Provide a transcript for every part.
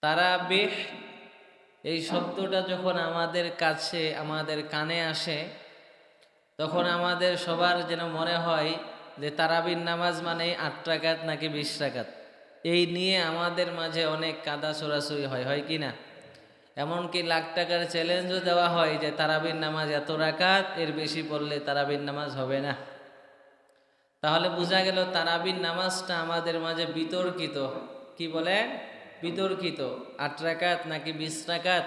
তারাবিহ এই শব্দটা যখন আমাদের কাছে আমাদের কানে আসে তখন আমাদের সবার যেন মনে হয় যে তারাবির নামাজ মানে ৮ রাকাত নাকি ২০ রাকাত। এই নিয়ে আমাদের মাঝে অনেক কাদা ছোড়াছুড়ি হয় কি না? এমনকি লাখ টাকার চ্যালেঞ্জও দেওয়া হয় যে তারাবির নামাজ এত রাকাত, এর বেশি পড়লে তারাবির নামাজ হবে না। তাহলে বোঝা গেল তারাবির নামাজটা আমাদের মাঝে বিতর্কিত। কি বলেন? বিতর্কিত। ৮ রাকাত নাকি ২০ রাকাত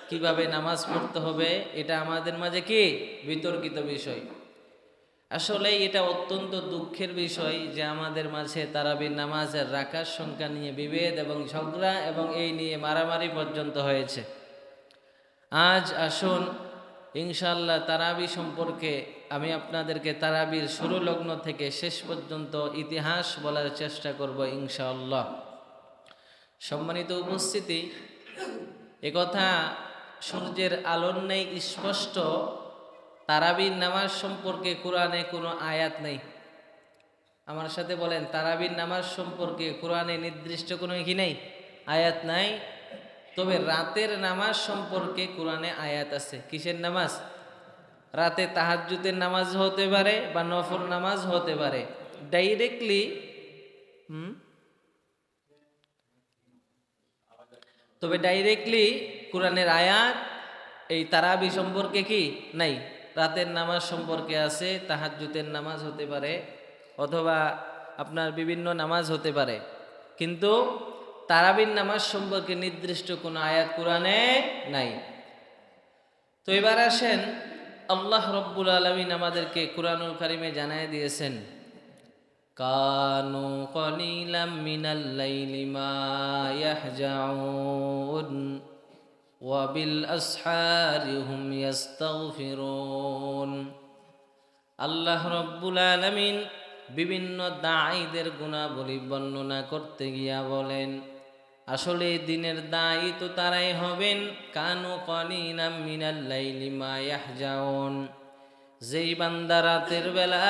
কিভাবে নামাজ পড়তে হবে, এটা আমাদের মাঝে কি বিতর্কিত বিষয়। আসলে এটা অত্যন্ত দুঃখের বিষয় যে আমাদের মাঝে তারাবির নামাজের রাকাত সংখ্যা নিয়ে বিভেদ এবং ঝগড়া এবং এই নিয়ে মারামারি পর্যন্ত হয়েছে। আজ আসুন ইনশাআল্লাহ তারাবি সম্পর্কে আমি আপনাদেরকে তারাবির শুরু লগ্ন থেকে শেষ পর্যন্ত ইতিহাস বলার চেষ্টা করব ইনশাআল্লাহ। সম্মানিত উপস্থিতি, একথা সূর্যের আলোর নেই স্পষ্ট, তারাবির নামাজ সম্পর্কে কোরআনে কোনো আয়াত নেই। আমার সাথে বলেন, তারাবির নামাজ সম্পর্কে কোরআনে নির্দিষ্ট কোনো কি নেই, আয়াত নাই। তবে রাতের নামাজ সম্পর্কে কোরআনে আয়াত আছে। কিসের নামাজ? রাতে তাহাজ্জুদের নামাজ হতে পারে বা নফল নামাজ হতে পারে। ডাইরেক্টলি তবে ডাইরেক্টলি কোরআনের আয়াত এই তারাবি সম্পর্কে কি নাই। রাতের নামাজ সম্পর্কে আছে, তাহাজ্জুদের নামাজ হতে পারে অথবা আপনার বিভিন্ন নামাজ হতে পারে, কিন্তু তারাবির নামাজ সম্পর্কে নির্দিষ্ট কোনো আয়াত কোরআনে নাই। তো এবার আসেন, আল্লাহ রব্বুল আলামিন আমাদেরকে কুরআনুল কারীমে জানায় দিয়েছেন, কানু কলিলাম মিনাল লাইলি মা ইয়াহজাউন ওয়া বিল আসহারি হুম ইস্তাগফিরুন। আল্লাহ রব্বুল আলামিন বিভিন্ন দাঈদের গুণাবলী বর্ণনা করতে গিয়া বলেন, আসলে দিনের দায়ী তো তারাই হবেন, কানু কলিলাম মিনাল লাইলি মা ইয়াহজাউন, যেই বান্দা রাতের বেলা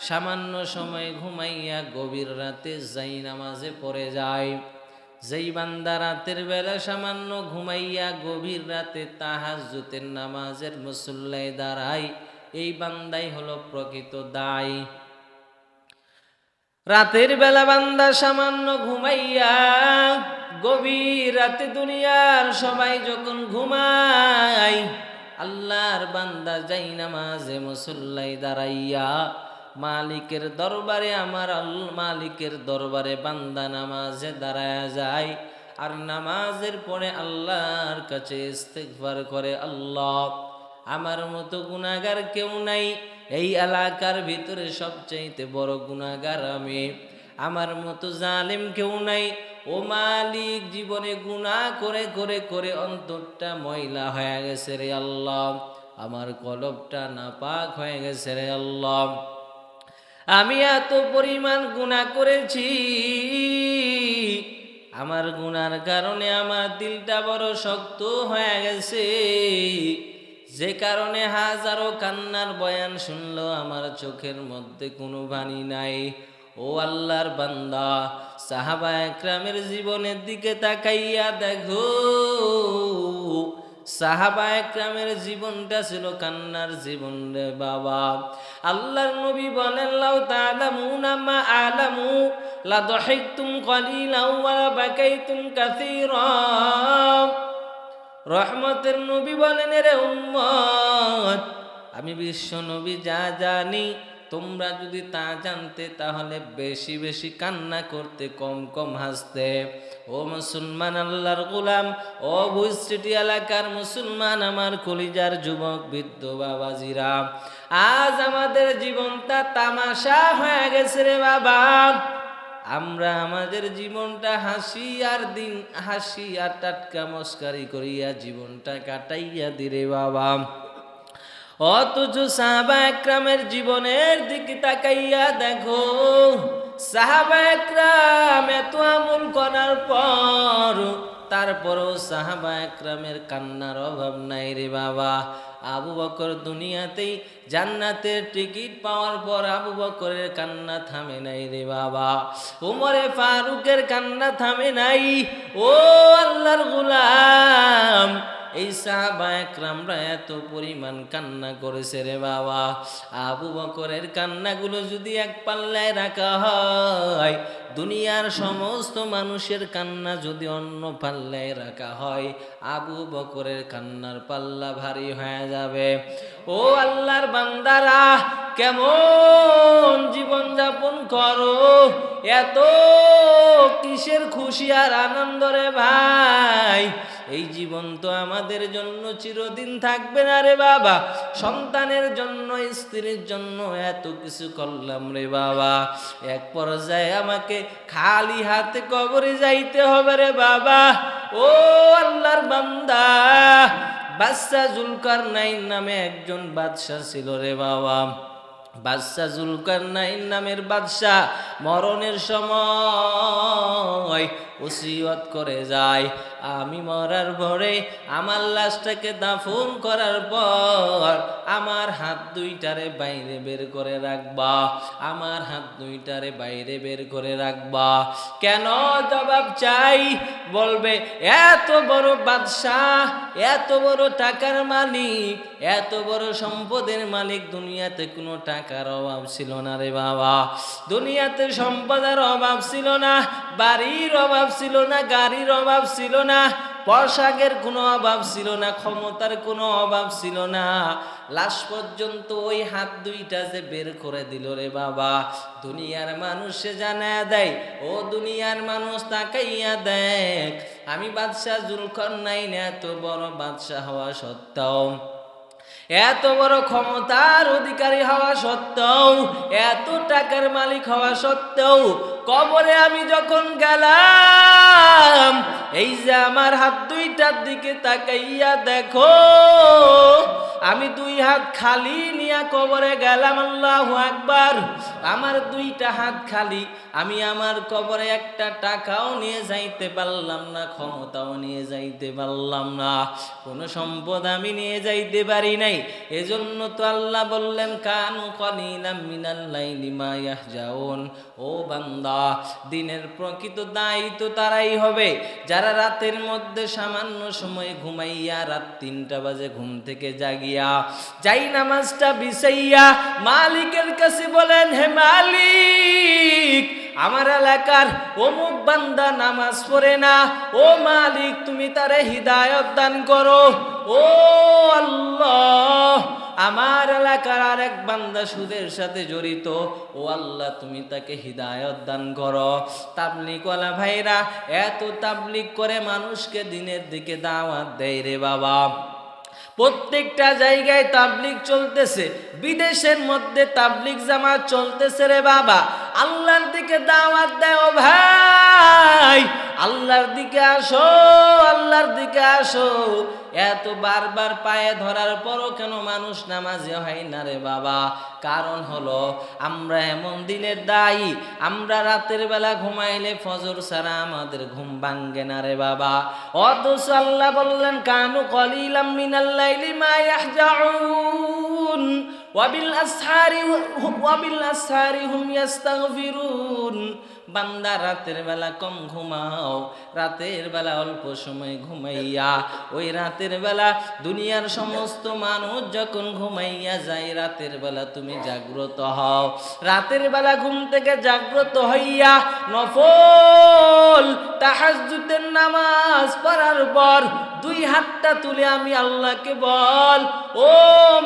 সামান্য সময় ঘুমাইয়া গভীর রাতে যাই নামাজে পড়ে যায়, যেই বান্দা রাতের বেলা সামান্য ঘুমাইয়া গভীর রাতে তাহাজ্জুদের নামাজের মুসল্লায় দাঁড়ায়, এই বান্দাই হলো প্রকৃত দায়ী। রাতের বেলা বান্দা সামান্য ঘুমাইয়া গভীর রাতে দুনিয়ার সবাই যখন ঘুমায়, আল্লাহর বান্দা যাই নামাজে মুসল্লাই দাঁড়াইয়া মালিকের দরবারে, আমার মালিকের দরবারে বান্দা নামাজে দাঁড়ায়া যায় আর নামাজের পরে আল্লাহর কাছে ইস্তিগফার করে, আল্লাহ আমার মতো গুনাহগার কেউ নাই, এই এলাকার ভিতরে সবচাইতে বড় গুনাহগার আমি, আমার মতো জালেম কেউ নাই, ও মালিক জীবনে গুনাহ করে করে করে অন্তরটা ময়লা হয়ে গেছে রে আল্লাহ, আমার কলবটা নাপাক হয়ে গেছে রে আল্লাহ, আমি এত পরিমাণ গুনাহ করেছি, আমার গুনার কারণে আমার দিলটা বড় শক্ত হয়ে গেছে, যে কারণে হাজারো কান্নার বয়ান শুনলো আমার চোখের মধ্যে কোনো পানি নাই। ও আল্লাহর বান্দা, সাহাবা একরামের জীবনের দিকে তাকাইয়া দেখো, সাহাবা একরামের জীবনটা ছিল কান্নার জীবন রে বাবা। আল্লাহর নবী বলেন, লাউ তা'লামুনা মা আ'লামু লা দাহিকতুম কলিলাও ওয়া লা বাকাইতুম কাসীরা। রহমতের নবী বলেন, রে উম্মত, আমি বিশ্ব নবী যা জানি তোমরা যদি তা জানতে তাহলে বেশি বেশি কান্না করতে, কম কম হাসতে। ও মুসলমান আল্লাহর গোলাম, ও ভুইস্ট্রিটি এলাকার মুসলমান, আমার কলিজার যুবক বৃদ্ধ বাবাজিরা, আজ আমাদের জীবনটা তামাশা হয়ে গেছে রে বাবা। আমরা আমাদের জীবনটা হাসি আর টাটকা মস্কারি করিয়া জীবনটা কাটাইয়া দিরে বাবা। অথচ সাহাবা একরামের জীবনের দিকে তাকাইয়া দেখো, সাহাবা একরাম এত আমল করার পর তারপরও সাহাবা একরামের কান্নার অভাব নাই রে বাবা। আবু বকর দুনিয়াতেই জান্নাতের টিকিট পাওয়ার পর আবু বকরের কান্না থামে নাই রে বাবা, উমরে ফারুকের কান্না থামে নাই। ও আল্লাহ আল্লাহর গোলাম, এই সাহাবা একরামরা এত পরিমাণ কান্না করেছে রে বাবা। আবু বকরের কান্নাগুলো যদি এক পাল্লায় রাখা হয়, দুনিয়ার সমস্ত মানুষের কান্না যদি অন্য পাল্লায় রাখা হয়, আবু বকরের কান্নার পাল্লা ভারী হয়ে যাবে। ও আল্লাহর বান্দারা, কেমন জীবন যাপন করো, এত কিসের খুশি আর আনন্দ রে ভাই? এই জীবন তো আমাদের জন্য চিরদিন থাকবে না রে বাবা। সন্তানের জন্য, স্ত্রীর জন্য এত কিছু করলাম রে বাবা, এক পর্যায়ে আমাকে খালি হাতে কবরে যাইতে হবে রে বাবা। ও আল্লাহর বান্দা, বাদশা জুলকারনাইন নামে একজন বাদশা ছিল রে বাবা। বাদশা জুলকারনাইন নামের বাদশা মরণের সময় ওসিয়ত করে যায়, আমি মরার পরে আমার লাশটাকে দাফন করার পর আমার হাত দুইটারে বাইরে বের করে রাখবা, আমার হাত দুইটারে বাইরে বের করে রাখবা। কেন? জবাব চাই। বলবে, এত বড় বাদশাহ, এত বড় টাকার মালিক, এত বড় সম্পদের মালিক, দুনিয়াতে কোনো টাকার অভাব ছিল না রে বাবা। দুনিয়াতে সম্পদের অভাব ছিল না, বাড়ির অভাব ছিল না, গাড়ির অভাব ছিল না, পোশাকের কোনো অভাব ছিল না, ক্ষমতার কোনো অভাব ছিল না। লাশ পর্যন্ত ওই হাত দুইটা যে বের করে দিল রে বাবা, দুনিয়ার মানুষে জানায়া দেয়, ও দুনিয়ার মানুষ তাকাইয়া দেখ, আমি বাদশা জুলকারনাইন এত বড় বাদশা হওয়া সত্ত্বেও, এত বড় ক্ষমতার অধিকারী হওয়া সত্ত্বেও, এত টাকার মালিক হওয়া সত্ত্বেও, কবরে আমি যখন গেলাম, এই যে আমার হাত দুইটার দিকে তাকাইয়া দেখো, আমি দুই হাত খালি নিয়ে কবরে গেলাম। আল্লাহু আকবার। আমার দুইটা হাত খালি, আমি আমার কবরে একটা টাকাও নিয়ে যাইতে পারলাম না, ক্ষমতাও নিয়ে যাইতে পারলাম না, কোনো সম্পদ আমি নিয়ে যাইতে পারি নাই। এজন্য তো আল্লাহ বললেন, কানু কলিলাম মিনাল লাইলি মা ইয়াহজাউন। ও বান্দা, দিনের প্রকৃত দায়ী তো তারাই হবে যারা রাতের মধ্যে সামান্য সময় ঘুমাইয়া রাত 3টা বাজে ঘুম থেকে জাগিয়া যাই নামাজটা বিছাইয়া মালিকের কাছে বলেন, হে মালিক, আমার এলাকার অমুক বান্দা নামাজ পড়ে না, ও মালিক তুমি তারে হিদায়াত দান করো। ও আল্লাহ, আমার এলাকার আরেক বান্দা সুদের সাথে জড়িত, ও আল্লাহ তুমি তাকে হিদায়াত দান করো। তাবলীগওয়ালা ভাইরা এত তাবলীগ করে মানুষকে দিনের দিকে দাওয়াত দেয় রে বাবা। প্রত্যেকটা জায়গায় তাবলীগ চলতেছে, বিদেশের মধ্যে তাবলীগ জামাত চলতেছে রে বাবা। আল্লাহর দিকে দাওয়াত দেয়, ও ভাই আল্লাহর দিকে আসো, আল্লাহর দিকে আসো। এত বারবার পায়ে ধরার পরও কেন মানুষ নামাজি হয় না রে বাবা? কারণ হলো আমরা এমন দিনের দায়ী, আমরা রাতের বেলা ঘুমাইলে ফজর ছাড়া আমাদের ঘুম ভাঙ্গে না রে বাবা। অথচ আল্লাহ বললেন, কানু কলিলাম মিনাল লাইলি মা ইয়াহজাউন ওয়াবিল আসহারি হুম ইস্তাগফিরুন। বান্দা রাতের বেলা কম ঘুমাও, রাতের বেলা অল্প সময় ঘুমাইয়া, ওই রাতের বেলা দুনিয়ার সমস্ত মানুষ যখন ঘুমাইয়া যায়, রাতের বেলা তুমি জাগ্রত হও। রাতের বেলা ঘুম থেকে জাগ্রত হইয়া নফল তাহাজ্জুদের নামাজ পড়ার পর দুই হাতটা তুলে আমি আল্লাহকে বল, ও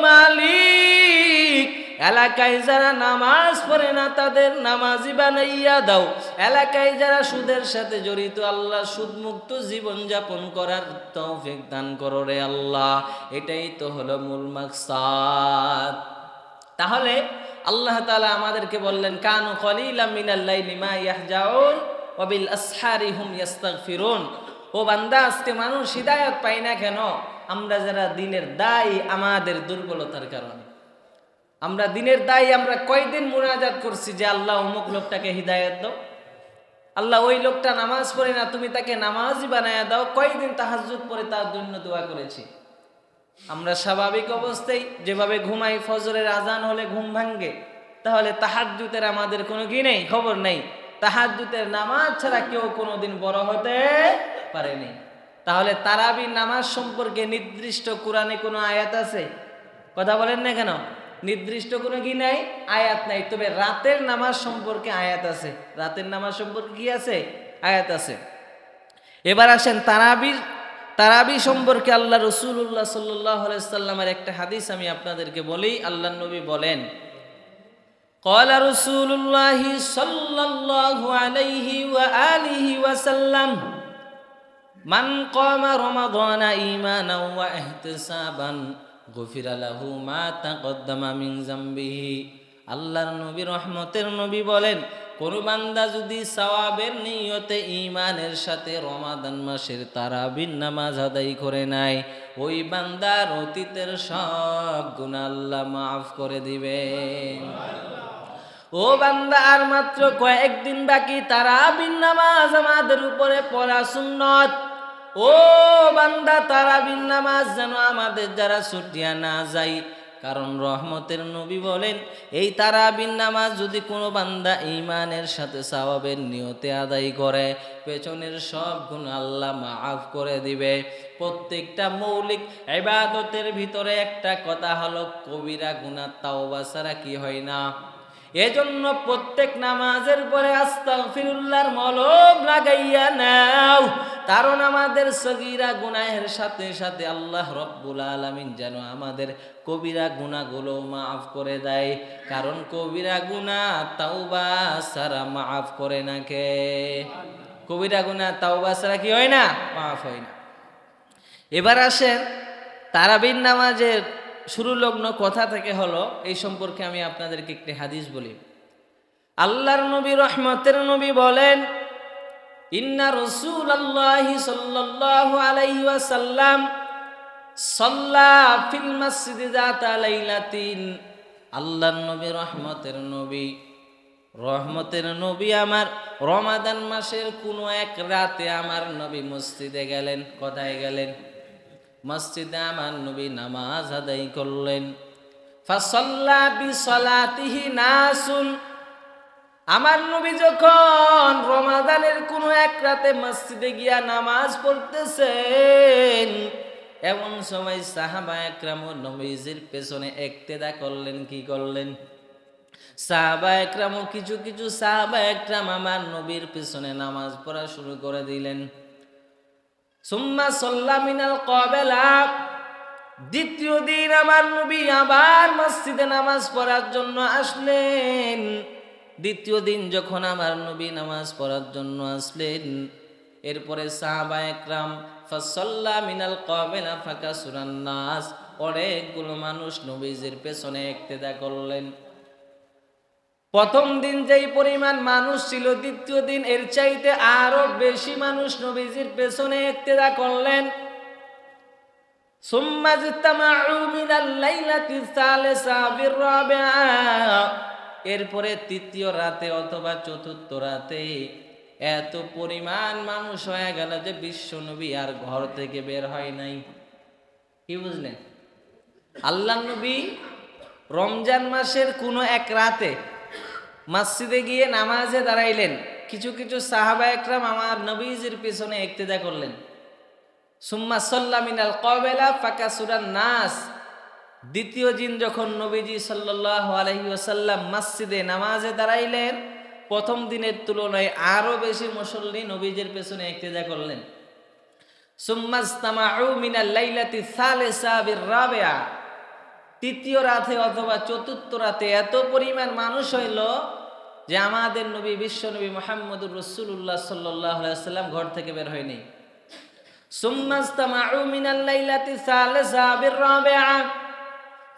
মালিক, এলাকায় যারা নামাজ পড়ে না তাদের নামাজি বানাইয়া দাও। এলাকায় যারা সুদের সাথে জড়িত, আল্লাহ সুদমুক্ত জীবন যাপন করার তৌফিক দান করো রে আল্লাহ। এটাই তো হলো মূল মাকসাদ। তাহলে আল্লাহ তাআলা আমাদেরকে বললেন, কানু কলিলাম মিনাল লাইলি মা ইয়াহজাউন ওয়া বিল আসহারি হুম ইস্তাগফিরুন। ও বান্দা, আজকে মানুষ হিদায়াত পাই না কেন? আমরা যারা দিনের দায়ী, আমাদের দুর্বলতার কারণে। আমরা দিনের দায়ী, আমরা কয়দিন মুনাজাত করছি যে আল্লাহ অমুক লোকটাকে হিদায়াত দাও, আল্লাহ ওই লোকটা নামাজ পড়ে না, তুমি তাকে নামাজি বানায়া দাও। কয়দিন তাহাজ্জুদ পড়ে তার জন্য দোয়া করেছি। আমরা স্বাভাবিক অবস্থায় যেভাবে ঘুমাই, ফজরের আজান হলে ঘুম ভাঙ্গে, তাহলে তাহাজ্জুদের আমাদের কোনো কি নেই, খবর নেই। তাহাজ্জুদের নামাজ ছাড়া কেউ কোনোদিন বড় হতে পারেনি। তাহলে তারাবি নামাজ সম্পর্কে নির্দিষ্ট কোরআনে কোনো আয়াত আছে? কথা বলেন না কেন? নির্দিষ্ট কোনো কি নাই, আয়াত নাই। তবে রাতের নামাজ সম্পর্কে আয়াত আছে। রাতের নামাজ সম্পর্কে কি আছে? আয়াত আছে। এবার আসেন তারাবি সম্পর্কে আল্লাহ রাসূলুল্লাহ সাল্লাল্লাহু আলাইহি সাল্লামের একটা হাদিস আমি আপনাদেরকে বলি। আল্লাহর নবী বলেন, ক্বালা রাসূলুল্লাহ সাল্লাল্লাহু আলাইহি ওয়া আলিহি ওয়া সাল্লাম, মান ক্বামা রমাদানা ঈমানাও ওয়া ইহতিসাবান গুফিরা লাহু মা তাকদ্দামা মিন যামবিহি। আল্লাহর নবী রহমতের নবী বলেন, কোন বান্দা যদি সওয়াবের নিয়তে ঈমানের সাথে রমাদান মাসের তারাবির নামাজ আদায় করে নেয়, ওই বান্দার অতীতের সব গুনাহ আল্লাহ মাফ করে দিবেন। ও বান্দা, আর মাত্র কয়েকদিন বাকি, তারাবির নামাজ আমাদের উপরে পড়া সুন্নত। ও বান্দা, তারাবির নামাজ যেন আমাদের যারা ছুটিয়া না যায়। কারণ রহমতের নবী বলেন, এই তারাবির নামাজ যদি কোনো বান্দা ঈমানের সাথে সওয়াবের নিয়তে আদায় করে, পেছনের সব গুনাহ আল্লাহ মাফ করে দিবে। প্রত্যেকটা মৌলিক ইবাদতের ভিতরে একটা কথা হলো, কবিরা গুনাহ তাওবা ছাড়া কি হয় না। এজন্য প্রত্যেক নামাজের পরে আস্তাগফিরুল্লাহর মলম লাগাইয়া নাও। কারণ আমাদের সগীরা গুনাহের সাথে সাথে আল্লাহ রব্বুল আলামিন যেন আমাদের কবিরা গুনাহগুলো মাফ করে দেয়। কারণ কবিরা গুনাহ তাওবা ছাড়া মাফ করে না কে? কবিরা গুনাহ তাওবা ছাড়া কি হয় না? মাফ হয় না। এবার আসেন তারাবির নামাজের শুরু লগ্ন কথা থেকে হলো, এই সম্পর্কে আমি আপনাদেরকে একটি হাদিস বলি। আল্লাহর নবী রহমতের নবী বলেন, ইন্না রাসূলুল্লাহি সাল্লাল্লাহু আলাইহি ওয়াসাল্লাম সাল্লা ফিল মসজিদি যাতা লাইলাতিন। আল্লাহর নবী রহমতের নবী আমার রমাদান মাসের কোনো এক রাতে আমার নবী মসজিদে গেলেন। কোথায় গেলেন? মসজিদে আমার নবী নামাজ আদায় করলেন। ফাসাল্লা বিসলাতিহি নাসুন। আমার নবী যখন রমাদানের কোনো এক রাতে মসজিদে গিয়া নামাজ পড়তেছেন, এমন সময় সাহাবা একরাম নবীজির পেছনে ইক্তেদা করলেন। কি করলেন? সাহাবা একরাম, কিছু কিছু সাহাবা একরাম আমার নবীর পেছনে নামাজ পড়া শুরু করে দিলেন। সুম্মা সাল্লা মিনাল ক্বাবিলা। দ্বিতীয় দিন আমার নবী আবার মসজিদে নামাজ পড়ার জন্য আসলেন। দ্বিতীয় দিন যখন আমার নবী নামাজ পড়ার জন্য আসলেন, এরপরে সাহাবা একরাম ফাসাল্লা মিনাল ক্বাবিলা ফাকাসুরান নাস। অনেকগুলো মানুষ নবীজির পেছনে ইক্তেদা করলেন। প্রথম দিন যেই পরিমাণ মানুষ ছিল, দ্বিতীয় দিন এর চাইতে আরো বেশি মানুষ নবীজির পেছনে ইক্তেদা করলেন। সুম্মা জিতামাউ মিনাল লাইলাতি সালিসা বির-রাবিআ। এরপরে তৃতীয় রাতে অথবা চতুর্থ রাতে এত পরিমাণ মানুষ হয়ে গেল যে বিশ্ব নবী আর ঘর থেকে বের হয় নাই। কি বুঝলেন? আল্লাহ নবী রমজান মাসের কোনো এক রাতে মসজিদে গিয়ে নামাজে দাঁড়াইলেন। কিছু কিছু সাহাবা একরাম আমার নবীজির পিছনে ইক্তেদা করলেন। সুম্মা সাল্লা মিনাল ক্বাবিলা ফাকাসুরান নাস। দ্বিতীয় দিন যখন নবীজি সাল্লাল্লাহু আলাইহি ওয়াসাল্লাম মসজিদে নামাজে দাঁড়াইলেন, প্রথম দিনের তুলনায় আরো বেশি মুসল্লি নবীজির পেছনে ইক্তেদা করলেন। সুম্মা ইসতামাউ মিনাল লাইলাতি সালিসা বির-রাবিআ। তৃতীয় রাতে অথবা চতুর্থ রাতে এত পরিমাণ মানুষ হইল যে আমাদের নবী বিশ্ব নবী মুহাম্মদুর রাসূলুল্লাহ সাল্লাল্লাহু আলাইহি ওয়াসাল্লাম ঘর থেকে বের হয়নি। সুম্মা ইসতামাউ মিনাল লাইলাতি সালিসা বির-রাবিআ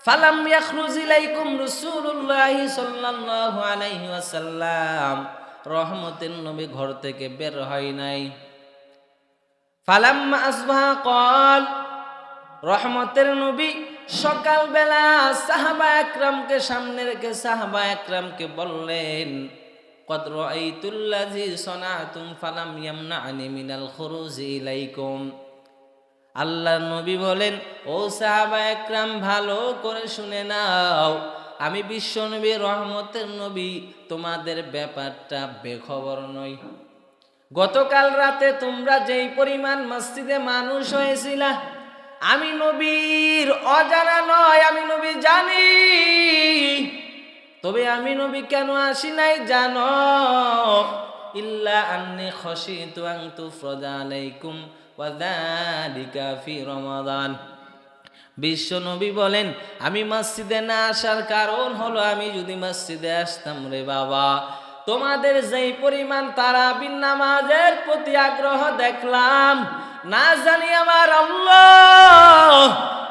ফালাম ইয়াখরুজ ইলাইকুম রাসূলুল্লাহি সাল্লাল্লাহু আলাইহি ওয়াসাল্লাম। রহমতের নবী ঘর থেকে বের হয় নাই। ফালাম্মা আসবাহা ক্বাল। রহমতের নবী সকালবেলা সাহাবা একরামকে সামনে রেখে সাহাবা একরামকে বললেন, কদ রাআইতুল্লাযী সানাতুম ফালাম ইয়ামনানি মিনাল খুরুজি ইলাইকুম। আল্লাহর নবী বলেন, ও সাহাবা একরাম, ভালো করে শুনে নাও, আমি বিশ্ব নবী রহমতের নবী তোমাদের ব্যাপারটা বেখবর নই। গতকাল রাতে তোমরা যেই পরিমাণ মসজিদে মানুষ হয়েছিল, আমি নবীর অজানা নয়, আমি নবী জানি। তবে আমি নবী কেন আসি নাই জানো? ইল্লা আন্নী খাশিতু আন তুফরাদা আলাইকুম ওয়া যালিকা ফি রমাদান। বিশ্ব নবী বলেন, আমি মসজিদে না আসার কারণ হলো, আমি যদি মসজিদে আসতাম রে বাবা, তোমাদের যেই পরিমাণ তারাবির নামাজের প্রতি আগ্রহ দেখলাম, না জানি আমার আল্লাহ,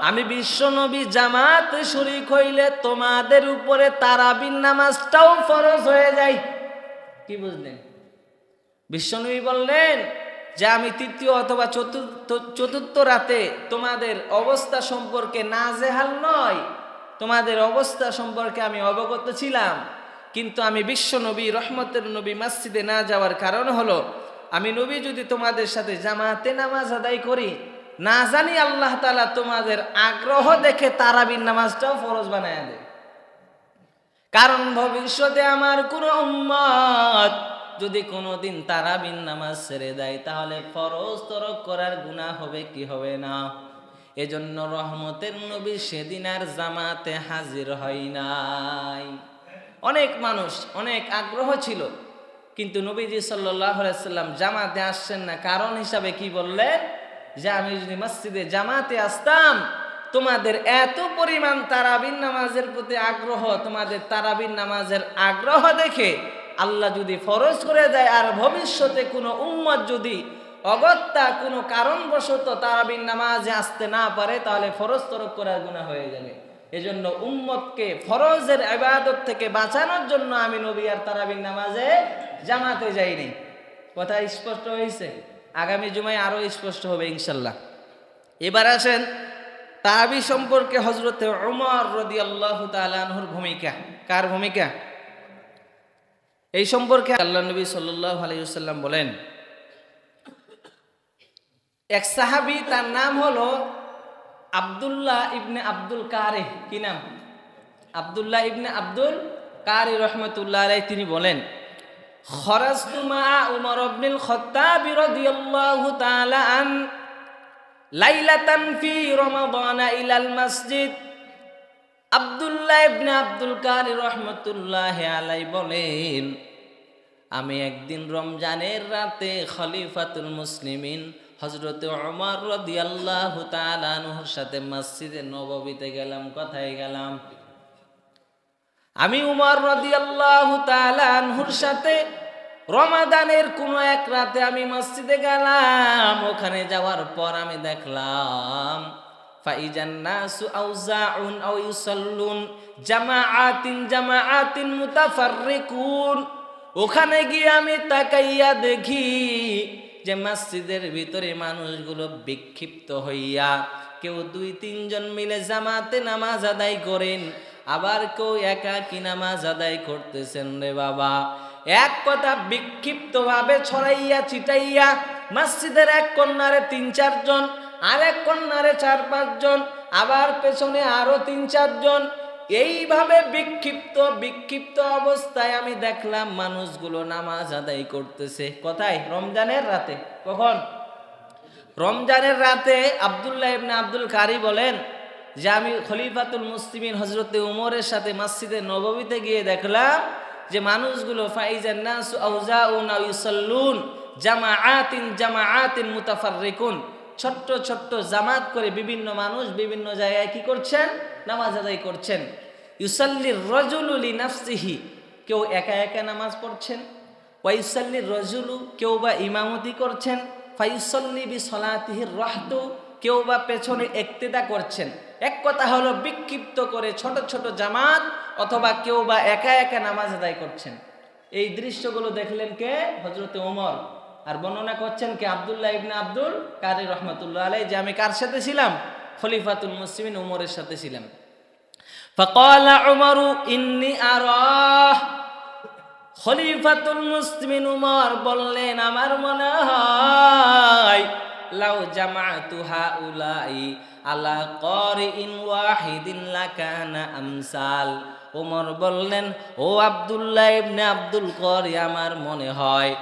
আমি বিশ্ব নবী জামাতে শরীক হইলে তোমাদের উপরে তারাবির নামাজটাও ফরজ হয়ে যায়। কি বুঝলেন? বিশ্বনবী বললেন যে আমি তৃতীয় অথবা চতুর্থ রাতে তোমাদের অবস্থা সম্পর্কে নাজেহাল নয়, তোমাদের অবস্থা সম্পর্কে আমি অবগত ছিলাম, কিন্তু আমি বিশ্বনবী রহমতের নবী মসজিদে না যাওয়ার কারণ হলো, আমি নবী যদি তোমাদের সাথে জামাতে নামাজ আদায় করি, না জানি আল্লাহ তাআলা তোমাদের আগ্রহ দেখে তারাবির নামাজটাও ফরজ বানায় দেয়। কারণ ভবিষ্যতে আমার কোনো উম্মত যদি কোনোদিন তারাবির নামাজ ছেড়ে দেয়, তাহলে ফরজ তরক করার গুনাহ হবে কি হবে না? এজন্য রহমতের নবী সেদিন আর জামাতে হাজির হয় নাই। অনেক মানুষ অনেক আগ্রহ ছিল, কিন্তু নবীজি সাল্লাল্লাহু আলাইহি সাল্লাম জামাতে আসছেন না। কারণ হিসাবে কি বললেন? যে আমি যদি মসজিদে জামাতে আসতাম, তোমাদের এত পরিমাণ তারাবির নামাজের প্রতি আগ্রহ, তোমাদের তারাবির নামাজের আগ্রহ দেখে আল্লাহ যদি ফরজ করে দেয়, আর ভবিষ্যতে কোনো উম্মত যদি অগত্যা কোনো কারণবশত তারাবির নামাজে আসতে না পারে, তাহলে ফরজ তরক করার গুনাহ হয়ে যাবে। এজন্য উম্মতকে ফরজের ইবাদত থেকে বাঁচানোর জন্য আমি নবী আর তারাবির নামাজে জামাতে যাইনি। কথা স্পষ্ট হয়েছে? আগামী জুমায় আরো স্পষ্ট হবে ইনশাল্লাহ। এবার আসেন তারাবি সম্পর্কে হযরতে ওমর রাদিয়াল্লাহু তাআলা আনহুর ভূমিকা। কার ভূমিকা? এই সম্পর্কে আল্লাহ নবী সাল্লাল্লাহু আলাইহি ওয়াসাল্লাম বলেন, এক সাহাবী, তার নাম হলো আব্দুল্লাহ ইবনে আব্দুল কারি। কি নাম? আব্দুল্লাহ ইবনে আব্দুল কারি রাহমাতুল্লাহ আলাইহি। তিনি বলেন, খরাজতু মা উমর ইবনুল খাত্তাব রাদিয়াল্লাহু তাআলা আন লাইলাতান ফি রমাদান ইলাল মসজিদ। আব্দুল্লাহ ইবনে আব্দুল কারি রাহমাতুল্লাহ আলাইহি বলেন, আমি একদিন রমজানের রাতে খলিফাতুল মুসলিমিন হযরতে ওমর রাদিয়াল্লাহু তাআলা আনহুর সাথে মসজিদে নববীতে গেলাম। কোথায় গেলাম? আমি উমর রাদিয়াল্লাহু তাআলা আনহুর সাথে রমাদানের কোনো এক রাতে আমি মসজিদে গেলাম। ওখানে যাওয়ার পর আমি দেখলাম ফাইজান নাসু আউজাউন আও ইউসাল্লুন জামাআতিন মুতাফাররিকুন। ওখানে গিয়ে আমি তাকাইয়া দেখি যে মসজিদের ভিতরে মানুষগুলো বিক্ষিপ্ত হইয়া কেউ 2-3 জন মিলে জামাতে নামাজ আদায় করেন, আবার কেউ একাকী নামাজ আদায় করতেছেন রে বাবা। এক কথা, বিক্ষিপ্ত ভাবে ছড়াইয়া ছিটাইয়া মসজিদের এক কর্নারে 3-4 জন, আর এক কর্নারে 4-5 জন, আবার পেছনে আরো 3-4 জন, এইভাবে বিক্ষিপ্ত অবস্থায় আমি দেখলাম মানুষগুলো নামাজ আদায় করতেছে। কোথায়? রমজানের রাতে। কখন? রমজানের রাতে। আব্দুল্লাহ ইবনে আব্দুল কারি বলেন যে আমি খলিফাতুল মুসলিমিন হযরতে উমরের সাথে মসজিদে নববীতে গিয়ে দেখলাম যে মানুষগুলো ফাইজান নাসু আউজাউন আও ইউসাল্লুন জামাআতিন মুতাফাররিকুন, ছোট্ট ছোট্ট জামাত করে বিভিন্ন মানুষ বিভিন্ন জায়গায় কি করছেন? নামাজ আদায় করছেন। ইউসাল্লির রাজুলু লিনাফসিহি, কেউ একা একা নামাজ পড়ছেন। ওয়া ইউসাল্লির রাজুলু, কেউ বা ইমামতি করছেন। ফায়ুসাল্লি বিসলাতিহির রাহতু, কেউ বা পেছনে ইক্তিদা করছেন। এক কথা হলো বিক্ষিপ্ত করে ছোট ছোট জামাত, অথবা কেউ বা একা একা নামাজ আদায় করছেন। এই দৃশ্যগুলো দেখলেন কে? হযরতে ওমর। আর বর্ণনা করছেন কে? আব্দুল্লাহ ইবনে আব্দুল কারি রাহমাতুল্লাহ আলাইহি, যে আমি কার সাথে ছিলাম? খলিফাতুল মুসলিমিন উমরের সাথে ছিলাম। ফাকালা উমরু ইন্নী আরাহ, খলিফাতুল মুসলিমিন উমর বললেন, আমার মনে হয় লাউ জামাআতু হাউলাই আলা কারিইন ওয়াহিদিন লাকানা আমসাল। ওমর বললেন, ও আব্দুল্লাহ ইবনে আব্দুল কারি, আমার মনে হয়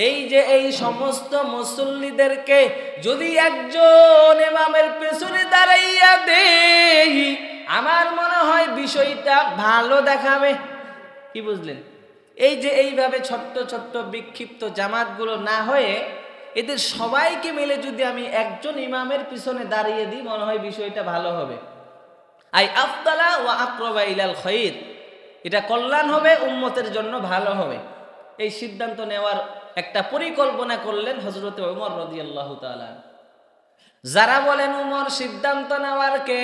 এই যে এই সমস্ত মুসল্লিদেরকে যদি একজন ইমামের পেছনে দাঁড়াইয়া দেই, আমার মনে হয় বিষয়টা ভালো দেখাবে। কি বুঝলেন? এই যে এইভাবে ছোট্ট ছোট্ট বিক্ষিপ্ত জামাতগুলো না হয়ে এদের সবাইকে মিলে যদি আমি একজন ইমামের পিছনে দাঁড়িয়ে দিই, মনে হয় বিষয়টা ভালো হবে। আই আফদালা ওয়া আকরাবা ইলাল খায়র, এটা কল্যাণ হবে, উম্মতের জন্য ভালো হবে। এই সিদ্ধান্ত নেওয়ার একটা পরিকল্পনা করলেন হযরত ওমর রাদিয়াল্লাহু তাআলা। যারা বলেন ওমর সিদ্ধান্ত নেওয়ার কে,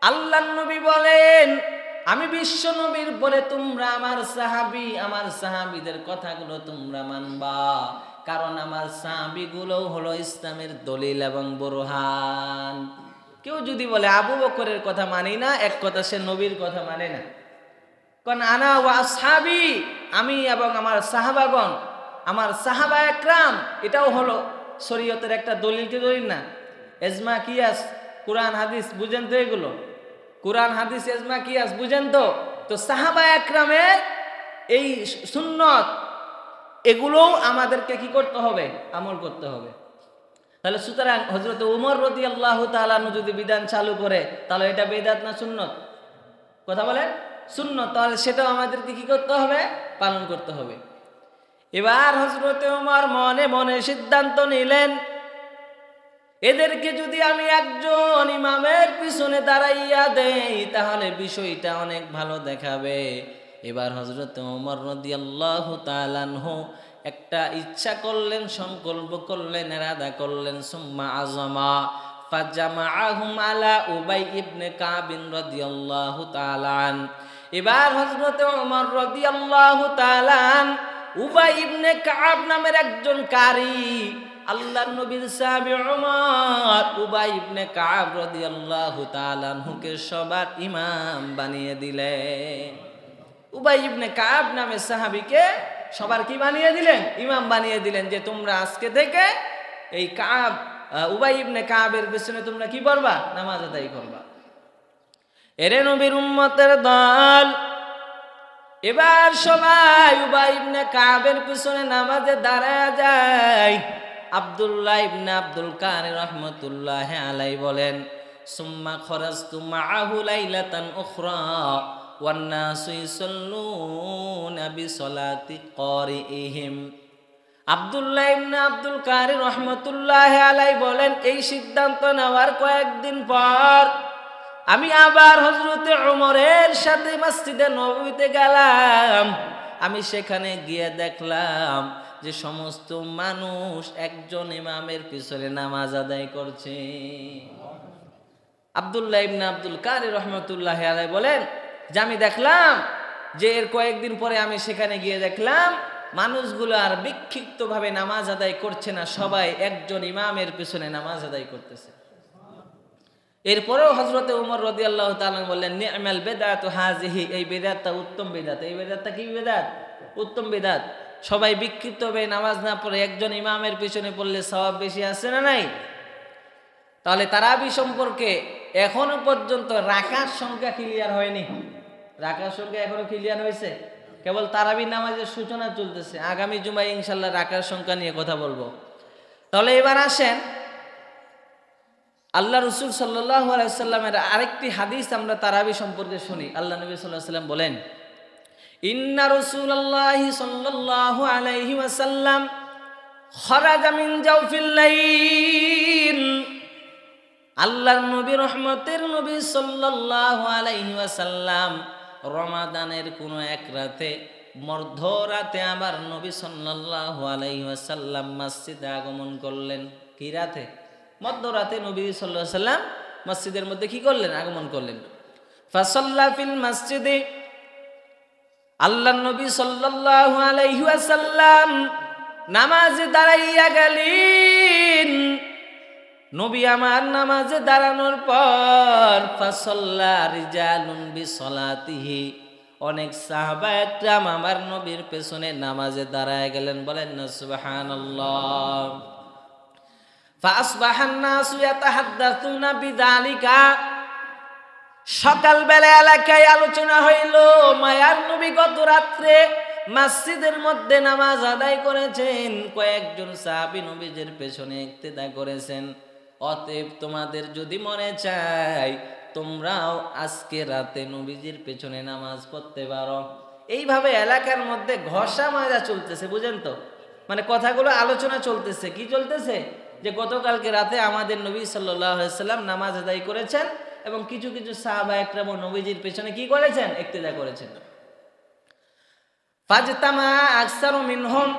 আল্লাহর নবী বলেন আমি বিশ্ব নবীর পরে তোমরা আমার সাহাবী, আমার সাহাবীদের কথাগুলো তোমরা মানবা, কারণ আমার সাহাবীগুলো হলো ইসলামের দলিল এবং বুরহান। কেউ যদি বলে আবু বকরের কথা মানি না, এক কথা সে নবীর কথা মানে না। কারণ আনা ওয়া আসহাবী, আমি এবং আমার সাহাবাগণ, আমার সাহাবা একরাম, এটাও হলো শরীয়তের একটা দলিল। কি দলিল না? এজমা কিয়াস, কোরআন হাদিস বুঝেন তো এগুলো? কোরআন হাদিস এজমা কিয়াস বুঝেন তো? তো সাহাবা একরামের এই সুন্নত, এগুলোও আমাদেরকে কি করতে হবে? আমল করতে হবে। তাহলে সুতরাং হযরত ওমর রাদিয়াল্লাহু তাআলা আনহু যদি বিধান চালু করে, তাহলে এটা বেদাত না সুন্নত? কথা বলেন, সুন্নত। তাহলে সেটাও আমাদেরকে কি করতে হবে? পালন করতে হবে। এবার হযরত ওমর মনে মনে সিদ্ধান্ত নিলেন, এদেরকে যদি আমি একজন ইমামের পিছনে দাঁড়াইয়া দেই, তাহলে বিষয়টা অনেক ভালো দেখাবে। এবার হযরত ওমর রাদিয়াল্লাহু তাআলা আনহু একটা ইচ্ছা করলেন, সংকল্প করলেন, ইরাদা করলেন। সুম্মা আযামা ফাজামাআহুম আলা উবাই ইবনে কাব রাদিয়াল্লাহু তাআলা আন। এবার হযরত ওমর রাদিয়াল্লাহু তাআলা আন উবাই ইবনে কাব নামের একজন কারি, আল্লাহর নবীর সাহাবী ওমর উবাই ইবনে কাব রাদিয়াল্লাহু তাআলা আনহুকে সবার ইমাম বানিয়ে দিলেন। উবাই ইবনে কাব নামের সাহাবীকে সবার কি বানিয়ে দিলেন? ইমাম বানিয়ে দিলেন, যে তোমরা আজকে থেকে এই কাব, উবাই ইবনে কাবের পেছনে তোমরা কি করবা? নামাজ আদায় করবা। এরে নবীর উম্মতের দল, এবার সবাই উবাই ইবনে কাবের পিছনে নামাজে দাঁড়ায় যায়। আব্দুল্লাহ ইবনে আব্দুল কারি রাহমাতুল্লাহি আলাইহি বলেন, সুম্মা খরাজতু মাআহু লাইলাতান উখরা ওয়ান নাসু ইসাল্লুনা বিসলাতি ক্বারিইহিম। আব্দুল্লাহ ইবনে আব্দুল কারি রাহমাতুল্লাহি আলাইহি বলেন, এই সিদ্ধান্ত নেওয়ার কয়েকদিন পর আমি আবার হযরতে ওমরের সাথে মসজিদে নববীতে গেলাম। আমি সেখানে গিয়ে দেখলাম যে সমস্ত মানুষ একজন ইমামের পিছনে নামাজ আদায় করছে। আব্দুল্লাহ ইবনে আব্দুল কারি রাহমাতুল্লাহি আলাইহি বলেন যে আমি দেখলাম যে এর কয়েকদিন পরে আমি সেখানে গিয়ে দেখলাম মানুষগুলো আর বিক্ষিপ্তভাবে নামাজ আদায় করছে না, সবাই একজন ইমামের পিছনে নামাজ আদায় করতেছে। এরপরেও হযরতে ওমর রাদিয়াল্লাহু তাআলা বললেন, নি'মাল বিদআতু হাযিহি, এই বিদআতটা উত্তম বিদআত। এই বিদআতটা কি বিদআত? উত্তম বিদআত। সবাই বিক্ষিপ্তভাবে নামাজ না পড়ে একজন ইমামের পিছনে পড়লে সওয়াব বেশি আছে না নাই? তাহলে তারাবি সম্পর্কে এখনো পর্যন্ত রাকাত সংখ্যা ক্লিয়ার হয়নি। রাকাত সংখ্যা এখনো ক্লিয়ার হয়েছে? কেবল তারাবি নামাজের সূচনা চলতেছে। আগামী জুমায় ইনশাআল্লাহ রাকাত সংখ্যা নিয়ে কথা বলবো। তাহলে এবার আসেন আল্লাহ রাসূল সাল্লাল্লাহু আলাইহি ওয়াসাল্লামের আরেকটি হাদিস আমরা তারাবি সম্পর্কে শুনি। আল্লাহ নবী সাল্লাল্লাহু আলাইহি ওয়াসাল্লাম বলেন, ইন্না রাসূলুল্লাহি সাল্লাল্লাহু আলাইহি ওয়াসাল্লাম খরাজা মিন জাওফিল লাইল। আল্লাহর নবী, রহমতের নবী সাল্লাল্লাহু আলাইহি ওয়াসাল্লাম রমাদানের কোনো এক রাতে, মধ্যরাতে আমার নবী সাল্লাল্লাহু আলাইহি ওয়াসাল্লাম মসজিদে আগমন করলেন। কি রাতে? মধ্যরাতে নবী সাল্লাল্লাহু আলাইহি ওয়াসাল্লাম মসজিদের মধ্যে কি করলেন? আগমন করলেন। ফাসাল্লা ফিল মসজিদে, আল্লাহর নবী সাল্লাল্লাহু আলাইহি ওয়াসাল্লাম নামাজে দাঁড়াইয়া গেলেন। নবী আমার নামাজে দাঁড়ানোর পর ফাসাল্লা রিজালুন বিসলাতিহি, অনেক সাহাবা একরাম আমার নবীর পেছনে নামাজে দাঁড়ায় গেলেন। বলেন না সুবহানাল্লাহ। ফাসবাহান নাসু ইয়াতাহাদ্দাসুনা বিযালিকা, সকালবেলা এলাকায় আলোচনা হইল মায়ার নবী গত রাত্রে মসজিদের মধ্যে নামাজ আদায় করেছেন, কয়েকজন সাহাবী নবীজির পেছনে ইক্তেদা করেছেন। অতএব তোমাদের যদি মনে চায় তোমরাও আজকে রাতে নবীজির পেছনে নামাজ পড়তে পারো। এইভাবে এলাকার মধ্যে ঘষা মাজা চলতেছে, বুঝেন তো? মানে কথাগুলো আলোচনা চলতেছে, কি চলতেছে? যে গতকালকে রাতে আমাদের নবী সাল্লাল্লাহু আলাইহি সাল্লাম নামাজ আদায় করেছেন এবং কিছু কিছু সাহাবা একরাম নবীজির পেছনে কি করেছেন? ইক্তেদা করেছেন। ফাজতামা আকসারু মিনহুম,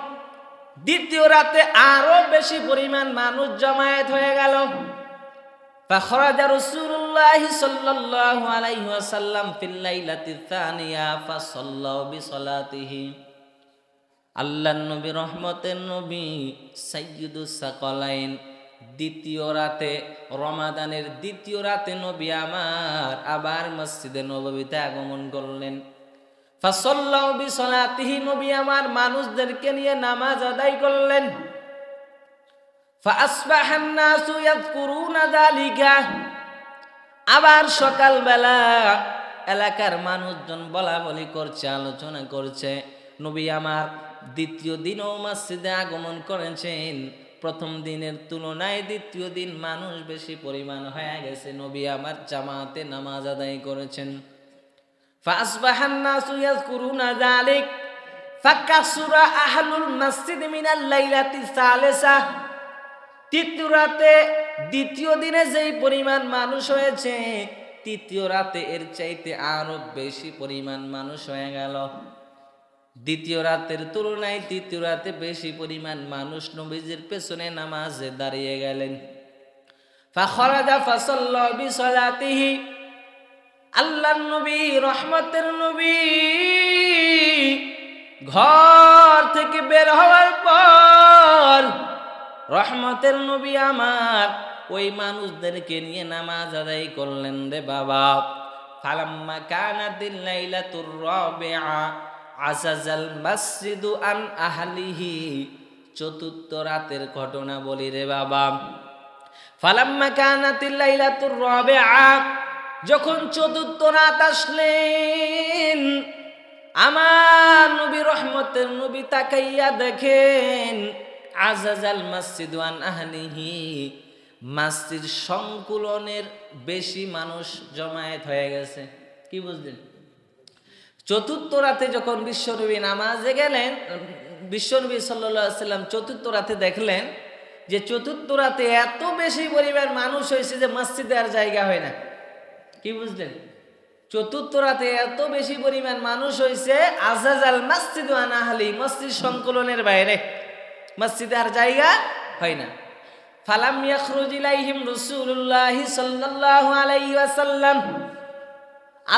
দ্বিতীয় রাতে আরো বেশি পরিমাণ মানুষ জমায়েত হয়ে গেল। ফাখরাজা রাসূলুল্লাহ সাল্লাল্লাহু আলাইহি ওয়াসাল্লাম ফিল লাইলাতি থানিয়া ফাসাল্লাউ বিসালাতিহি। আল্লাহর নবী, রহমতের নবী, সাইয়্যিদুস সাকালাইন, দ্বিতীয় রাতে, রমাদানের দ্বিতীয় রাতে নবী আমার আবার মসজিদে নববীতে আগমন করলেন। ফাসাল্লাউ বিসালাতিহি, নবী আমার মানুষদেরকে নিয়ে নামাজ আদায় করলেন। ফাআসবাহান নাসু ইয়াযকুরুনা যালিকা, আবার সকালবেলা এলাকার মানুষজন বলা বলি করছে, আলোচনা করছে, নবী আমার দ্বিতীয় দিনও মসজিদে আগমন করেছেন, প্রথম দিনের তুলনায় দ্বিতীয় দিন মানুষ বেশি পরিমাণ হয়ে গেছে, নবী আমার জামাতে নামাজ আদায় করেছেন। ফাআসবাহান নাসু ইয়াযকুরুনা যালিক ফাকাসুরা আহলুল মসজিদ মিনাল লাইলাতি সালিসা, তৃতীয় রাতে দ্বিতীয় দিনে যেই পরিমাণ মানুষ হয়েছে, তৃতীয় রাতে এর চাইতে আরো বেশি পরিমাণ মানুষ হয়ে গেল। দ্বিতীয় রাতের তুলনায় তৃতীয় রাতে বেশি পরিমাণ মানুষ নবীজির পেছনে নামাজে দাঁড়িয়ে গেলেন। ফাখরাজা ফাসাল্লা বিসালাতিহি, আল্লাহর নবী, রহমতের নবী ঘর থেকে বের হওয়ার পর রহমতের নবী আমার ওই মানুষদেরকে নিয়ে নামাজ আদায় করলেন রে বাবা। ফালাম্মা কানাতিল লাইলাতুর রাবিআ আযাজাল মাসজিদু আন আহলিহি, চতুর্থ রাতের ঘটনা বলি রে বাবা। ফালাম্মা কানাতিল লাইলাতুর রাবিআ, যখন চতুর্থ রাত আসলেন, আমার নবী, রহমতের নবী তাকাইয়া দেখেন আযাজাল মাসজিদু আন আহলিহি, মসজিদ সংকুলনের বেশি মানুষ জমায়েত হয়ে গেছে। কি বুঝলেন? চতুর্থ রাতে যখন বিশ্বনবী নামাজে গেলেন, বিশ্বনবী সাল্লাল্লাহু আলাইহি সাল্লাম চতুর্থ রাতে দেখলেন যে চতুর্থ রাতে এত বেশি পরিমাণ মানুষ হয়েছে যে মসজিদে আর জায়গা হয় না। কি বুঝলেন? চতুর্থ রাতে এত বেশি পরিমাণ মানুষ হয়েছে, আযাজাল মাসজিদু আন আহলি, মসজিদ সংকুলনের বাইরে, মসজিদে আর জায়গা হয় না। ফালাম ইয়াখরুজ ইলাইহিম রাসূলুল্লাহ সাল্লাল্লাহু আলাইহি ওয়াসাল্লাম,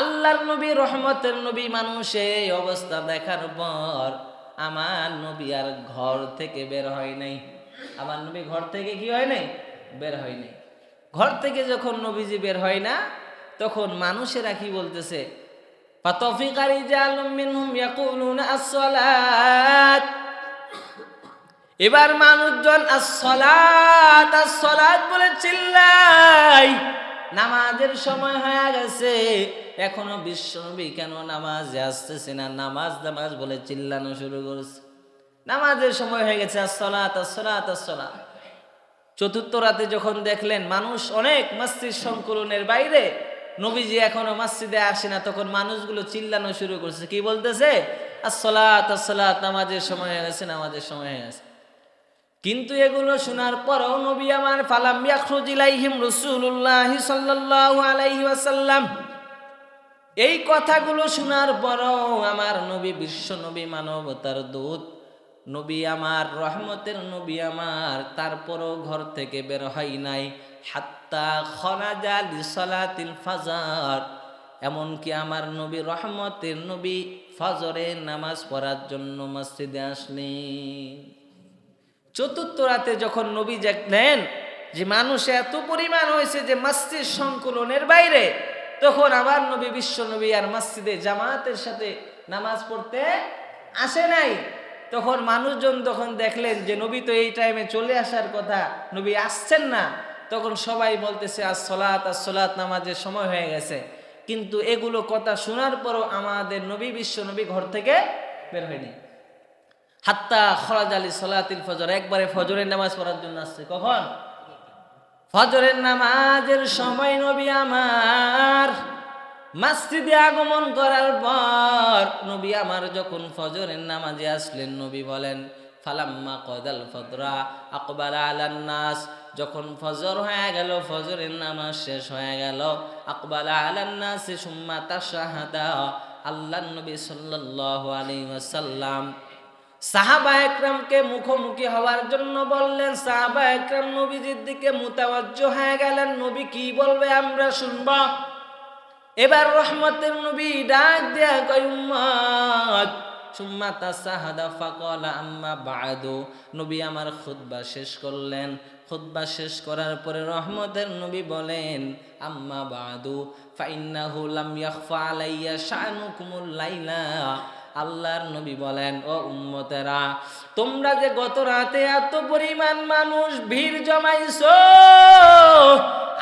আল্লাহর নবী, রহমতের নবী মানুষের এই অবস্থা দেখার পর আমার নবী আর ঘর থেকে বের হয় নাই। আমার নবী ঘর থেকে কি হয় নাই? বের হয় নাই। ঘর থেকে যখন নবীজি বের হয় না, তখন মানুষেরা কি বলতেছে? ফাতাফিকা রিজালুম মিনহুম ইয়াকুলুনা আস-সালাত, এবার মানুষজন আস-সালাত আস-সালাত বলে চিল্লাই, নামাজের সময় হয়ে গেছে, এখনো বিশ্বনবী কেন নামাজে আসতেছে না? নামাজ নামাজ বলে চিল্লানো শুরু করেছে। নামাজের সময় হয়ে গেছে, আস-সালাত আস-সালাত আস-সালাত। চতুর্থ রাতে যখন দেখলেন মানুষ অনেক মসজিদ সংকুলনের বাইরে, নবীজি এখনো মসজিদে আসে না, তখন মানুষগুলো চিল্লানো শুরু করছে। কি বলতেছে? আস-সালাত আস-সালাত, নামাজের সময় হয়ে গেছে, নামাজের সময় হয়ে গেছে। কিন্তু এগুলো শোনার পরও নবী আমার ফালাম ইয়াখরুজ ইলাইহিম রাসূলুল্লাহ সাল্লাল্লাহু আলাইহি ওয়াসাল্লাম, এই কথাগুলো শোনার পরও আমার নবী, বিশ্ব নবী, মানবতার দূত নবী আমার, রহমতের নবী আমার, তারপরও ঘর থেকে বের হয় নাই। হাত্তা খরাজা লিসালাতিল ফাজর, এমনকি আমার নবী, রহমতের নবী ফজরের নামাজ পড়ার জন্য মসজিদে আসলেন। চতুর্থ রাতে যখন নবী দেখলেন যে মানুষ এত পরিমাণ হয়েছে যে মসজিদ সংকুলনের বাইরে, তখন আমার নবী, বিশ্ব নবী আর মসজিদে জামাতের সাথে নামাজ পড়তে আসে নাই। তখন মানুষজন যখন দেখলেন যে নবী তো এই টাইমে চলে আসার কথা, নবী আসছেন না, তখন সবাই বলতেছে আস-সালাত আস-সালাত, নামাজের সময় হয়ে গেছে। কিন্তু এগুলো কথা শোনার পরও আমাদের নবী, বিশ্ব নবী ঘর থেকে বের হয়নি। হাত্তা খরাজ আলী সলাতিল ফজর, একবারে ফজরের নামাজ পড়ার জন্য আসছে। কখন? ফজরের নামাজের সময় নবী আমার মসজিদে আগমন করার পর নবী আমার যখন ফজরের নামাজে আসলেন, নবী বলেন ফালাম্মা কদাল ফজরা আকবালা আলান নাস, যখন ফজর হয়ে গেল, ফজরের নামাজ শেষ হয়ে গেল, আকবালা আলান নাস সুম্মা তাশাহাদা, আল্লাহর নবী সাল্লাল্লাহু আলাইহি ওয়াসাল্লাম সাহাবা একরামকে মুখোমুখি হওয়ার জন্য বললেন। সাহাবা একরাম নবীজির দিকে মুতাওয়াজ্জো হয়ে গেলেন, নবী কি বলবে আমরা শুনব। এবার রহমতের নবী ডাক দেয়া কয় উম্মত সুম্মা তাসাহাদা ফাকালা আম্মা বা'দু, নবী আমার খুতবা শেষ করলেন। খুতবা শেষ করার পরে রহমতের নবী বলেন আম্মা বা'দু ফাইন্নাহু লাম ইয়াখফা আলাইয়া শা'নুকুমুল লাইলা, আল্লাহর নবী বলেন ও উম্মতেরা, তোমরা যে গত রাতে এত পরিমাণ মানুষ ভিড় জমাইছো,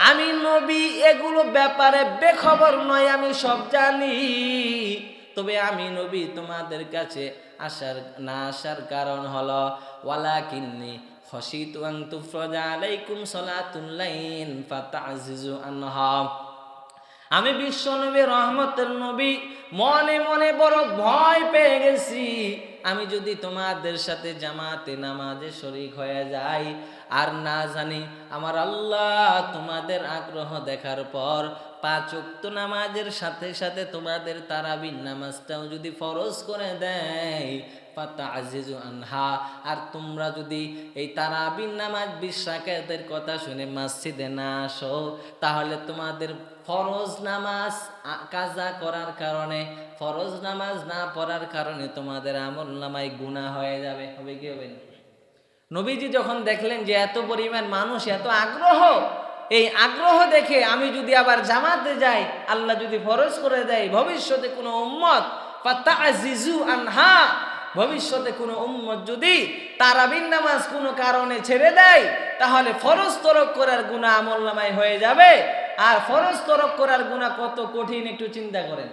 আমি নবী এগুলো ব্যাপারে বেখবর নয়, আমি সব জানি। তবে আমি নবী তোমাদের কাছে আসার কারণ হলো ওয়ালাকিন্নী খাশিতু আন তুফরাজা আলাইকুম সালাতুল লাইল ফাতা'জিজু আনহা, আমি বিশ্ব নবী রহমতের নবী মনে মনে বড় ভয় পেয়ে গেছি, আমি যদি তোমাদের সাথে জামাতে নামাজে শরীক হয়ে যাই আর না জানি আমার আল্লাহ তোমাদের আগ্রহ দেখার পর 5 ওয়াক্ত নামাজের সাথে সাথে তোমাদের তারাবির নামাজটাও যদি ফরজ করে দেয় ফাতা'জিজু আনহা, আর তোমরা যদি এই তারাবির নামাজ 20 রাকাতের কথা শুনে মসজিদে না আসো, তাহলে তোমাদের ফরজ নামাজ কাজা করার কারণে, ফরজ নামাজ না পড়ার কারণে তোমাদের আমলনামায় গুনাহ হয়ে যাবে। হবে কি হবে না? নবীজি যখন দেখলেন যে এত পরিমাণ মানুষ, এত আগ্রহ, এই আগ্রহ দেখে আমি যদি আবার জামাতে যাই, আল্লাহ যদি ফরজ করে দেয় ভবিষ্যতে কোনো উম্মত ফাতা'জিজু আনহা, ভবিষ্যতে কোনো উম্মত যদি তারাবির নামাজ কোনো কারণে ছেড়ে দেয়, তাহলে ফরজ তরক করার গুনাহ আমলনামায় হয়ে যাবে। আর ফরজ তরক করার গুনাহ কত কঠিন একটু চিন্তা করেন।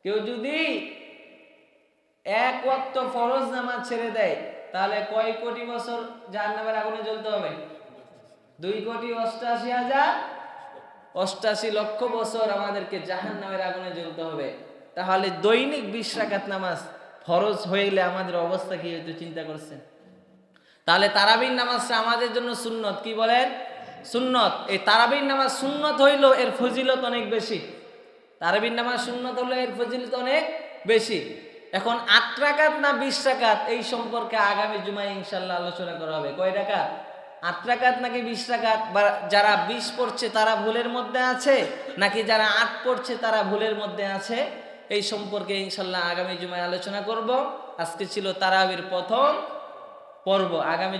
কেউ যদি 1 ওয়াক্ত ফরজ নামাজ ছেড়ে দেয়, তাহলে কয় কোটি বছর জাহান্নামের আগুনে জ্বলতে হবে? 2,88,88 লক্ষ বছর আমাদেরকে জাহান্নামের আগুনে জ্বলতে হবে। তাহলে দৈনিক 20 রাকাত নামাজ ফরজ হইলে আমাদের অবস্থা কি হইতো চিন্তা করছেন? তাহলে তারাবির নামাজটা আমাদের জন্য সুন্নত। কি বলেন? সুন্নত। এই তারাবির নামাজ সুন্নত হইল এর ফজিলত অনেক বেশি। তারাবির নামাজ সুন্নত হলো এর ফজিলত অনেক বেশি। এখন 8 রাকাত না 20 রাকাত, এই সম্পর্কে আগামী জুমায় ইনশাআল্লাহ আলোচনা করা হবে। কয় রাকাত? 8 রাকাত নাকি 20 রাকাত? বা যারা 20 পড়ছে তারা ভুলের মধ্যে আছে, নাকি যারা 8 পড়ছে তারা ভুলের মধ্যে আছে, এই সম্পর্কে ইনশাআল্লাহ আগামী জুমায় আলোচনা করব। আজকে ছিল তারাবির প্রথম পর্ব। আগামী